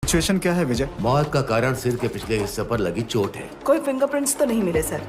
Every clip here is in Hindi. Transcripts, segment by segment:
सिचुएशन क्या है विजय? मौत का कारण सिर के पिछले हिस्से पर लगी चोट है। कोई फिंगरप्रिंट्स तो नहीं मिले सर।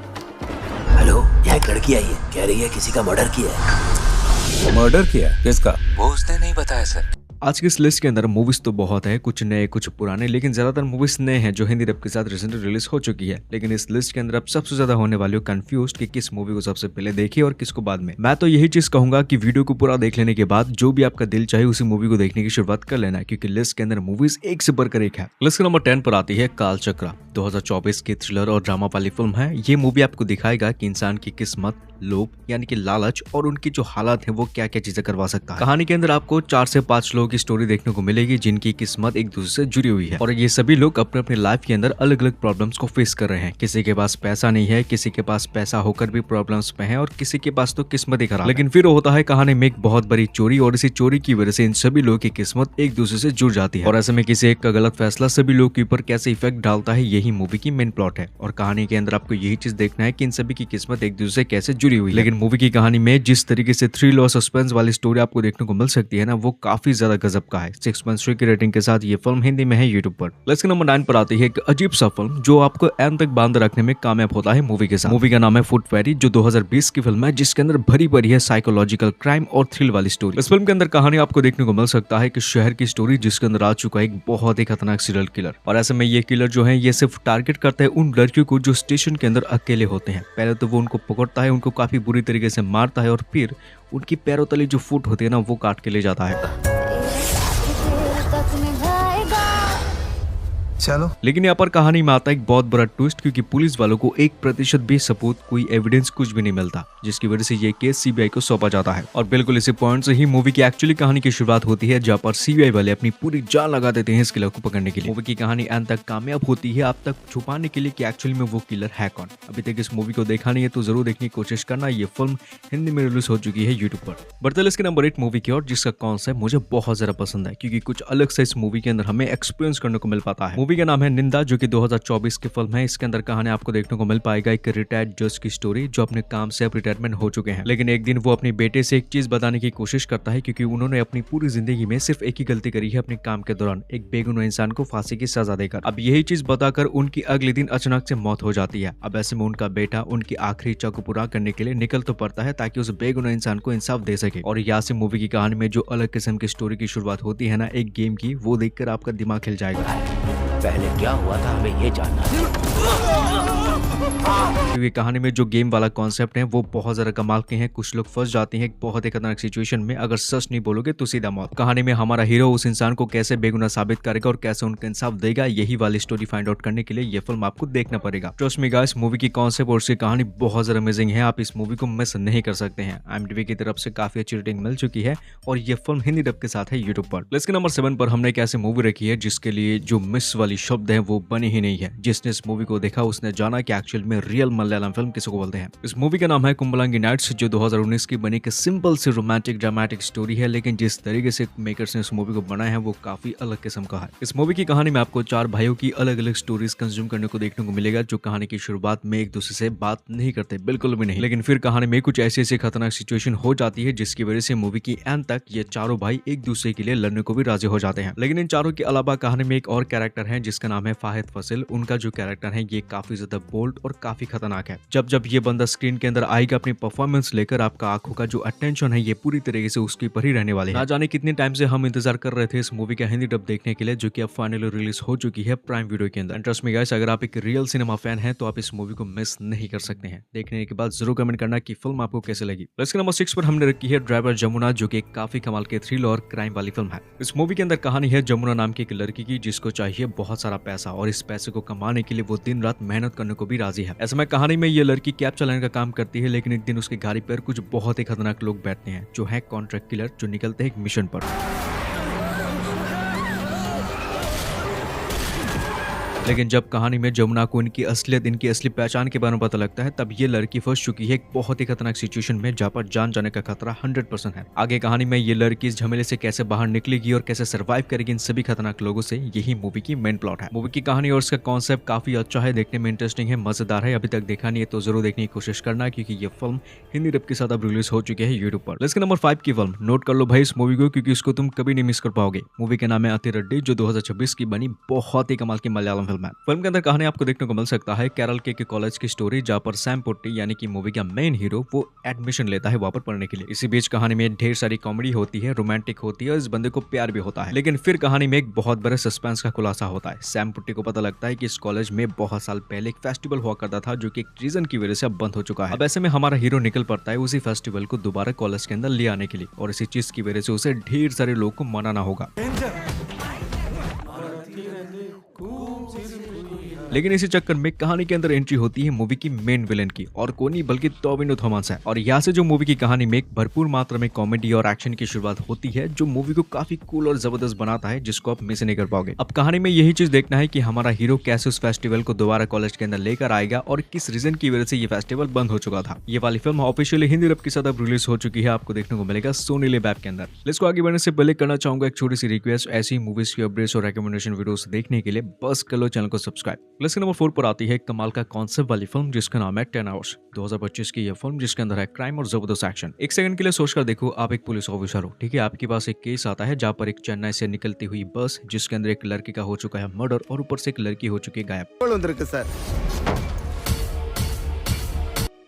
हेलो, यहाँ एक लड़की आई है, कह रही है किसी का मर्डर किया है। मर्डर किया? किसका? वो उसने नहीं बताया सर। आज की इस लिस्ट के अंदर मूवीज तो बहुत है, कुछ नए कुछ पुराने, लेकिन ज्यादातर मूवीज नए हैं जो हिंदी डब के साथ रिसेंटली रिलीज हो चुकी है। लेकिन इस लिस्ट के अंदर अब सबसे ज्यादा होने वाले हो कंफ्यूज कि किस मूवी को सबसे पहले देखिए और किसको बाद में। मैं तो यही चीज कहूंगा कि वीडियो को पूरा देख लेने के बाद जो भी आपका दिल चाहे उसी मूवी को देखने की शुरुआत कर लेना है, क्योंकि लिस्ट के अंदर मूवीज एक से बढ़कर एक है। लिस्ट के नंबर 10 पर आती है कालचक्र। 2024 की थ्रिलर और ड्रामा वाली फिल्म है। ये मूवी आपको दिखाएगा कि इंसान की किस्मत, लोभ यानी कि लालच और उनकी जो हालात है वो क्या क्या चीजें करवा सकता है। कहानी के अंदर आपको 4 से 5 लोगों की स्टोरी देखने को मिलेगी जिनकी किस्मत एक दूसरे से जुड़ी हुई है और ये सभी लोग अपने अपने लाइफ के अंदर अलग अलग प्रॉब्लम्स को फेस कर रहे हैं। किसी के पास पैसा नहीं है, किसी के पास पैसा होकर भी प्रॉब्लम्स में है और किसी के पास तो किस्मत ही खराब। लेकिन फिर होता है कहानी में एक बहुत बड़ी चोरी और इसी चोरी की वजह से इन सभी लोगों की किस्मत एक दूसरे से जुड़ जाती है और ऐसे में किसी एक का गलत फैसला सभी लोगों के ऊपर कैसे इफेक्ट डालता है, यही मूवी की मेन प्लॉट है। और कहानी के अंदर आपको यही चीज देखना है कि इन सभी की किस्मत एक दूसरे से कैसे जुड़ी हुई है। लेकिन मूवी की कहानी में जिस तरीके से थ्रिल और सस्पेंस वाली स्टोरी आपको देखने को मिल सकती है ना, वो काफी ज्यादा गजब का है। 6.3 की रेटिंग के साथ ये फिल्म हिंदी में है यूट्यूब पर। लिस्ट के नंबर 9 पर आती है एक अजीब सा फिल्म जो आपको एंड तक बांध रखने में कामयाब होता है मूवी के साथ। मूवी का नाम है फुट फेरी, जो 2020 की फिल्म है जिसके अंदर भरी भरी है साइकोलॉजिकल क्राइम और थ्रिल वाली स्टोरी। इस फिल्म के अंदर कहानी आपको देखने को मिल सकता है कि शहर की स्टोरी जिसके अंदर आ चुका है एक बहुत ही खतरनाक सीरियल किलर और ऐसे में ये किलर जो है ये सिर्फ टारगेट करता है उन लड़कियों को जो स्टेशन के अंदर अकेले होते हैं। पहले तो वो उनको पकड़ता है, उनको काफी बुरी तरीके से मारता है और फिर उनकी पैरों तले जो फुट होती है ना वो काट के ले जाता है। चलो। लेकिन यहाँ पर कहानी में आता है एक बहुत बड़ा ट्विस्ट, क्योंकि पुलिस वालों को 1% भी सबूत, कोई एविडेंस कुछ भी नहीं मिलता, जिसकी वजह से ये केस सीबीआई को सौंपा जाता है। और बिल्कुल इसी पॉइंट से ही मूवी की एक्चुअली कहानी की शुरुआत होती है, जहाँ पर सीबीआई वाले अपनी पूरी जान लगा देते हैं इस किलर को पकड़ने के लिए। मूवी की कहानी अंत तक कामयाब होती है आप तक छुपाने के लिए कि एक्चुअली में वो किलर है कौन। अभी तक इस मूवी को देखा नहीं है तो जरूर देखने की कोशिश करना। ये फिल्म हिंदी में रिलीज हो चुकी है यूट्यूब पर। बढ़ते इसके नंबर 8 मूवी की और जिसका कॉन्सेप्ट मुझे बहुत ज्यादा पसंद है, क्योंकि कुछ अलग से इस मूवी के अंदर हमें एक्सपीरियंस करने को मिल पाता है। मूवी का नाम है निंदा, जो कि 2024 की फिल्म है। इसके अंदर कहानी आपको देखने को मिल पाएगा एक रिटायर्ड जज की स्टोरी जो अपने काम से अब रिटायरमेंट हो चुके हैं। लेकिन एक दिन वो अपने बेटे से एक चीज बताने की कोशिश करता है, क्योंकि उन्होंने अपनी पूरी जिंदगी में सिर्फ एक ही गलती करी है अपने काम के दौरान, एक बेगुनाह इंसान को फांसी की सजा देकर। अब यही चीज बताकर उनकी अगले दिन अचानक से मौत हो जाती है। अब ऐसे में उनका बेटा उनकी आखिरी इच्छा को पूरा करने के लिए निकल तो पड़ता है ताकि उस बेगुनाह इंसान को इंसाफ दे सके। और यहाँ से मूवी की कहानी में जो अलग किस्म की स्टोरी की शुरुआत होती है ना एक गेम की, वो देखकर आपका दिमाग हिल जाएगा। पहले क्या हुआ था हमें ये जानना है। क्योंकि कहानी में जो गेम वाला कॉन्सेप्ट है वो बहुत ज्यादा कमाल के हैं। कुछ लोग फंस जाते हैं एक बहुत ही खतरनाक सिचुएशन में, अगर सच नहीं बोलोगे तो सीधा मौत। कहानी में हमारा हीरो उस इंसान को कैसे बेगुनाह साबित करेगा और कैसे उनका इंसाफ देगा, यही वाली स्टोरी फाइंड आउट करने के लिए ये फिल्म आपको देखना पड़ेगा। ट्रस्ट मी गाइस, मूवी की कॉन्सेप्ट और उसकी कहानी बहुत ज्यादा अमेजिंग है। आप इस मूवी को मिस नहीं कर सकते हैं। IMDb की तरफ से काफी अच्छी रेटिंग मिल चुकी है और ये फिल्म हिंदी डब के साथ है यूट्यूब पर। लिस्ट के नंबर 7 पर हमने एक ऐसी मूवी रखी है जिसके लिए जो मिस वाली शब्द है वो बनी ही नहीं है। जिसने इस मूवी को देखा उसने जाना कि एक्चुअल में रियल मलयालम फिल्म किसको बोलते हैं। इस मूवी का नाम है कुंबलांगी नाइट्स, जो 2019 की बनी एक सिंपल सी रोमांटिक ड्रामेटिक स्टोरी है। लेकिन जिस तरीके से मेकर्स ने इस मूवी को बनाया है वो काफी अलग किस्म का है। इस मूवी की कहानी में आपको 4 भाइयों की अलग अलग स्टोरीज कंज्यूम करने को देखने को मिलेगा, जो कहानी की शुरुआत में एक दूसरे से बात नहीं करते, बिल्कुल भी नहीं। लेकिन फिर कहानी में कुछ ऐसी ऐसी खतरनाक सिचुएशन हो जाती है जिसकी वजह से मूवी की एंड तक ये चारों भाई एक दूसरे के लिए लड़ने को भी राजी हो जाते हैं। लेकिन इन चारों के अलावा कहानी में एक और कैरेक्टर है जिसका नाम है फाहिद फसिल। उनका जो कैरेक्टर है ये काफी ज्यादा बोल्ड और काफी खतरनाक है। जब ये बंदा स्क्रीन के अंदर आएगा अपनी परफॉर्मेंस लेकर, आपका आंखों का जो अटेंशन है ये पूरी तरीके से उसके ऊपर ही रहने वाले हैं। ना जाने कितने टाइम से हम इंतजार कर रहे थे इस मूवी का हिंदी डब देखने के लिए, जो कि अब फाइनली रिलीज हो चुकी है प्राइम वीडियो के अंदर। ट्रस्ट मी गाइस, अगर आप एक रियल सिनेमा फैन हैं तो आप इस मूवी को मिस नहीं कर सकते हैं। देखने के बाद जरूर कमेंट करना कि फिल्म आपको कैसे लगी। लिस्ट नंबर 6 पर हमने रखी है ड्राइवर जमुना, जो कि एक काफी कमाल के थ्रिल और क्राइम वाली फिल्म है। इस मूवी के अंदर कहानी है जमुना नाम की एक लड़की की जिसको चाहिए बहुत सारा पैसा और इस पैसे को कमाने के लिए वो दिन रात मेहनत करने को भी राजी है। ऐसे में कहानी में ये लड़की कैब चलाने का काम करती है, लेकिन एक दिन उसकी गाड़ी पर कुछ बहुत ही खतरनाक लोग बैठते हैं जो है कॉन्ट्रैक्ट किलर, जो निकलते हैं एक मिशन पर। लेकिन जब कहानी में जमुना को इनकी असलियत, इनकी असली पहचान के बारे में पता लगता है, तब ये लड़की फंस चुकी है एक बहुत ही खतरनाक सिचुएशन में जहाँ पर जान जाने का खतरा 100% है। आगे कहानी में ये लड़की इस झमेले से कैसे बाहर निकलेगी और कैसे सर्वाइव करेगी इन सभी खतरनाक लोगों से, यही मूवी की मेन प्लॉट है। मूवी की कहानी और उसका कॉन्सेप्ट काफी अच्छा है, देखने में इंटरेस्टिंग है, मजेदार है। अभी तक देखा नहीं है तो जरूर देखने की कोशिश करना, क्योंकि ये फिल्म हिंदी डब के साथ अब रिलीज हो चुकी है यूट्यूब पर। इसके नंबर 5 की फिल्म, नोट कर लो भाई इस मूवी को, क्योंकि इसको तुम कभी नहीं मिस कर पाओगे। मूवी का नाम है अतिरेड्डी, जो 2026 की बनी बहुत ही कमाल की मलयालम फिल्म है। फिल्म के अंदर कहानी आपको देखने को मिल सकता है केरल के कॉलेज की स्टोरी, जहाँ पर सैम पुट्टी यानी कि मूवी का मेन हीरो वो एडमिशन लेता है वहाँ पर पढ़ने के लिए। इसी बीच कहानी में ढेर सारी कॉमेडी होती है, रोमांटिक होती है और इस बंदे को प्यार भी होता है। लेकिन फिर कहानी में एक बहुत बड़े सस्पेंस का खुलासा होता है। सैम पुट्टी को पता लगता है कि इस कॉलेज में बहुत साल पहले एक फेस्टिवल हुआ करता था, जो कि एक रीजन की वजह से अब बंद हो चुका है। अब ऐसे में हमारा हीरो निकल पड़ता है उसी फेस्टिवल को दोबारा कॉलेज के अंदर ले आने के लिए, और इसी चीज की वजह से उसे ढेर सारे लोगों को मनाना होगा। लेकिन इसी चक्कर में कहानी के अंदर एंट्री होती है मूवी की मेन विलेन की, और कोई नहीं बल्कि टोविनो थॉमस है। और यहाँ से जो मूवी की कहानी में एक भरपूर मात्रा में कॉमेडी और एक्शन की शुरुआत होती है, जो मूवी को काफी कूल और जबरदस्त बनाता है, जिसको आप मिस नहीं कर पाओगे। अब कहानी में यही चीज देखना है कि हमारा हीरो कैसे उस फेस्टिवल को दोबारा कॉलेज के अंदर लेकर आएगा और किस रीजन की वजह से ये फेस्टिवल बंद हो चुका था। ये वाली फिल्म ऑफिशियली हिंदी डब के साथ अब रिलीज हो चुकी है, आपको देखने को मिलेगा सोनी लिव ऐप के अंदर। इसको आगे बढ़ने से पहले करना चाहूंगा एक छोटी सी रिक्वेस्ट, ऐसी मूवीज की अपडेट्स और रिकमेंडेशन वीडियोस देखने के लिए बस कर लो चैनल को सब्सक्राइब। लिस्ट नंबर 4 पर आती है कमाल का कॉन्सेप्ट वाली फिल्म जिसका नाम है 10 आवर्स, 2025 की यह फिल्म जिसके अंदर है क्राइम और जबरदस्त एक्शन। एक सेकंड के लिए सोचकर देखो, आप एक पुलिस ऑफिसर हो, ठीक है, आपके पास एक केस आता है जहाँ पर एक चेन्नई से निकलती हुई बस जिसके अंदर एक लड़की का हो चुका है मर्डर और ऊपर से एक लड़की हो चुकी है गायब।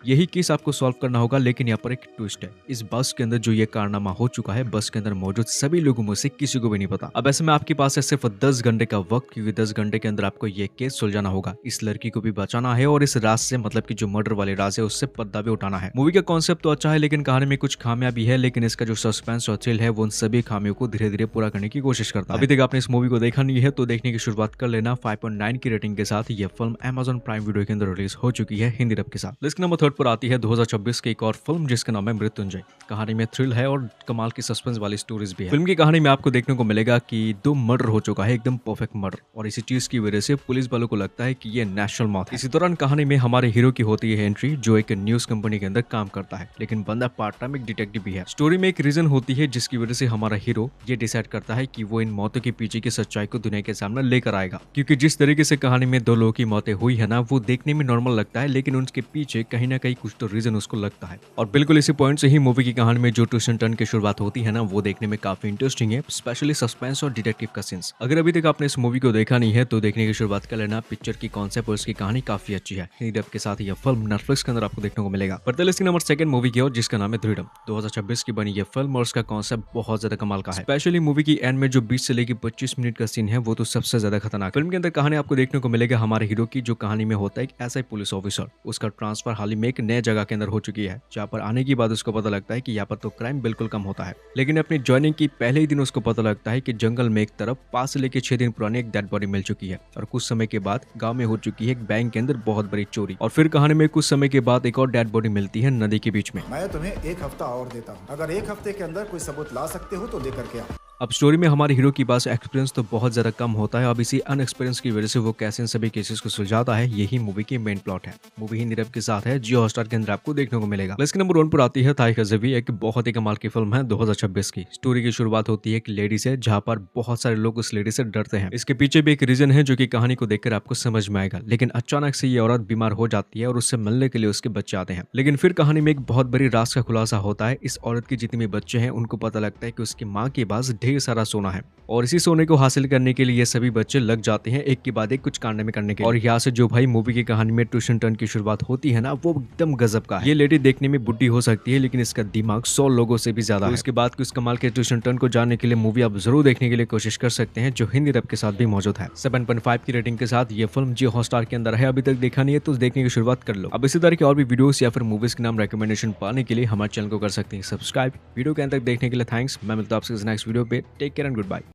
यही केस आपको सॉल्व करना होगा, लेकिन यहाँ पर एक ट्विस्ट है। इस बस के अंदर जो ये कारनामा हो चुका है, बस के अंदर मौजूद सभी लोगों में से किसी को भी नहीं पता। अब ऐसे में आपके पास है सिर्फ 10 घंटे का वक्त, क्योंकि 10 घंटे के अंदर आपको ये केस सुलझाना होगा, इस लड़की को भी बचाना है और इस राज से, मतलब कि जो मर्डर वाले राज है, उससे पर्दा भी उठाना है। मूवी का कॉन्सेप्ट तो अच्छा है, लेकिन कहानी में कुछ खामियां भी है, लेकिन इसका जो सस्पेंस और थ्रिल है वो उन सभी खामियों को धीरे धीरे पूरा करने की कोशिश करता है। अभी तक आपने इस मूवी को देखा नहीं है तो देखने की शुरुआत कर लेना। 5.9 की रेटिंग के साथ यह फिल्म Amazon प्राइम वीडियो के अंदर रिलीज हो चुकी है हिंदी डब के साथ। लिस्ट नंबर 3 पर आती है 2026 की एक और फिल्म जिसका नाम है मृत्युंजय। कहानी में थ्रिल है और कमाल की सस्पेंस वाली स्टोरीज भी है। फिल्म की कहानी में आपको देखने को मिलेगा कि 2 मर्डर हो चुका है, एकदम परफेक्ट मर्डर, और इसी चीज की वजह से पुलिस वालों को लगता है कि ये नेशनल मौत है। इसी दौरान कहानी में हमारे हीरो की होती है एंट्री, जो एक न्यूज कंपनी के अंदर काम करता है, लेकिन बंदा पार्ट टाइम एक डिटेक्टिव भी है। स्टोरी में एक रीजन होती है जिसकी वजह से हमारा हीरो ये डिसाइड करता है कि वो इन मौतों के पीछे की सच्चाई को दुनिया के सामने लेकर आएगा, क्योंकि जिस तरीके से कहानी में 2 लोगों की मौतें हुई है ना, वो देखने में नॉर्मल लगता है, लेकिन उनके पीछे कहीं ना कहीं कुछ तो रीजन उसको लगता है। और बिल्कुल इसी पॉइंट से ही मूवी की कहानी में जो ट्विस्ट एंड टर्न की शुरुआत होती है ना, वो देखने में काफी इंटरेस्टिंग है, स्पेशली सस्पेंस और डिटेक्टिव का सीन्स। अगर अभी तक आपने इस मूवी को देखा नहीं है तो देखने की शुरुआत कर लेना। पिक्चर की कॉन्सेप्ट और उसकी कहानी काफी अच्छी है। हिंदी डब के साथ यह फिल्म नेटफ्लिक्स के अंदर आपको देखने को मिलेगा। लिस्ट नंबर 2 मूवी की और जिसका नाम है थ्रीडम, 2026 की बनी यह फिल्म और उसका कॉन्सेप्ट बहुत ज्यादा कमाल का है। स्पेशली मूवी की एंड में जो 20 से लेकर 25 मिनट का सीन है वो तो सबसे ज्यादा खतरनाक। फिल्म के अंदर कहानी आपको देखने को मिलेगा हमारे हीरो की, जो कहानी में होता है एक ऐसा पुलिस ऑफिसर, उसका ट्रांसफर हाल ही में एक नए जगह के अंदर हो चुकी है, जहाँ पर आने के बाद उसको पता लगता है कि यहाँ पर तो क्राइम बिल्कुल कम होता है। लेकिन अपनी ज्वाइनिंग की पहले ही दिन उसको पता लगता है कि जंगल में एक तरफ 5 से लेकर 6 दिन पुरानी एक डेड बॉडी मिल चुकी है, और कुछ समय के बाद गांव में हो चुकी है एक बैंक के अंदर बहुत बड़ी चोरी। और फिर कहानी में कुछ समय के बाद एक और डेड बॉडी मिलती है नदी के बीच में। मैं तुम्हें 1 हफ्ता और देता हूँ, अगर 1 हफ्ते के अंदर कोई सबूत ला सकते हो तो लेकर के आओ। अब स्टोरी में हमारे हीरो के पास एक्सपीरियंस तो बहुत ज्यादा कम होता है, अब इसी अनएक्सपीरियंस की वजह से वो कैसे इन सभी केसेस को सुलझाता है, यही मूवी की मेन प्लॉट है। मूवी हिंदी डब के साथ है, जियो हॉटस्टार के अंदर आपको देखने को मिलेगा। लिस्ट नंबर 1 पर आती है थाई खजवी, एक बहुत ही कमाल की फिल्म है 2026 की। स्टोरी की शुरुआत होती है एक लेडी से, जहाँ पर बहुत सारे लोग उस लेडी से डरते हैं। इसके पीछे भी एक रीजन है जो कि कहानी को देखकर आपको समझ में आएगा। लेकिन अचानक से ये औरत बीमार हो जाती है और उससे मिलने के लिए उसके बच्चे आते हैं। लेकिन फिर कहानी में एक बहुत बड़ी राज का खुलासा होता है। इस औरत की जितने भी बच्चे हैं उनको पता लगता है कि उसकी माँ के पास ढेर सारा सोना है, और इसी सोने को हासिल करने के लिए ये सभी बच्चे लग जाते हैं एक के बाद एक कुछ कारनामे करने के लिए। और यहाँ से जो भाई मूवी की कहानी में ट्विस्ट एंड टर्न की शुरुआत होती है ना, वो एकदम गजब का है। ये लेडी देखने में बुढ़ी हो सकती है, लेकिन इसका दिमाग 100 लोगों से भी ज्यादा है। इसके बाद कुछ कमाल के ट्विस्ट एंड टर्न को जानने के लिए मूवी आप जरूर देखने के लिए कोशिश कर सकते हैं, जो हिंदी डब के साथ भी मौजूद है। 7.5 की रेटिंग के साथ ये फिल्म जियो हॉटस्टार के अंदर है। अभी तक देखा नहीं है तो देखने की शुरुआत कर लो। अब इसी तरह की और भी वीडियोस या फिर मूवीज के नाम रिकमेंडेशन पाने के लिए हमारे चैनल को कर सकते हैं सब्सक्राइब। वीडियो के अंत तक देखने के लिए थैंक्स। मैं मिलता हूं आपसे नेक्स्ट वीडियो पे। Take care and good bye.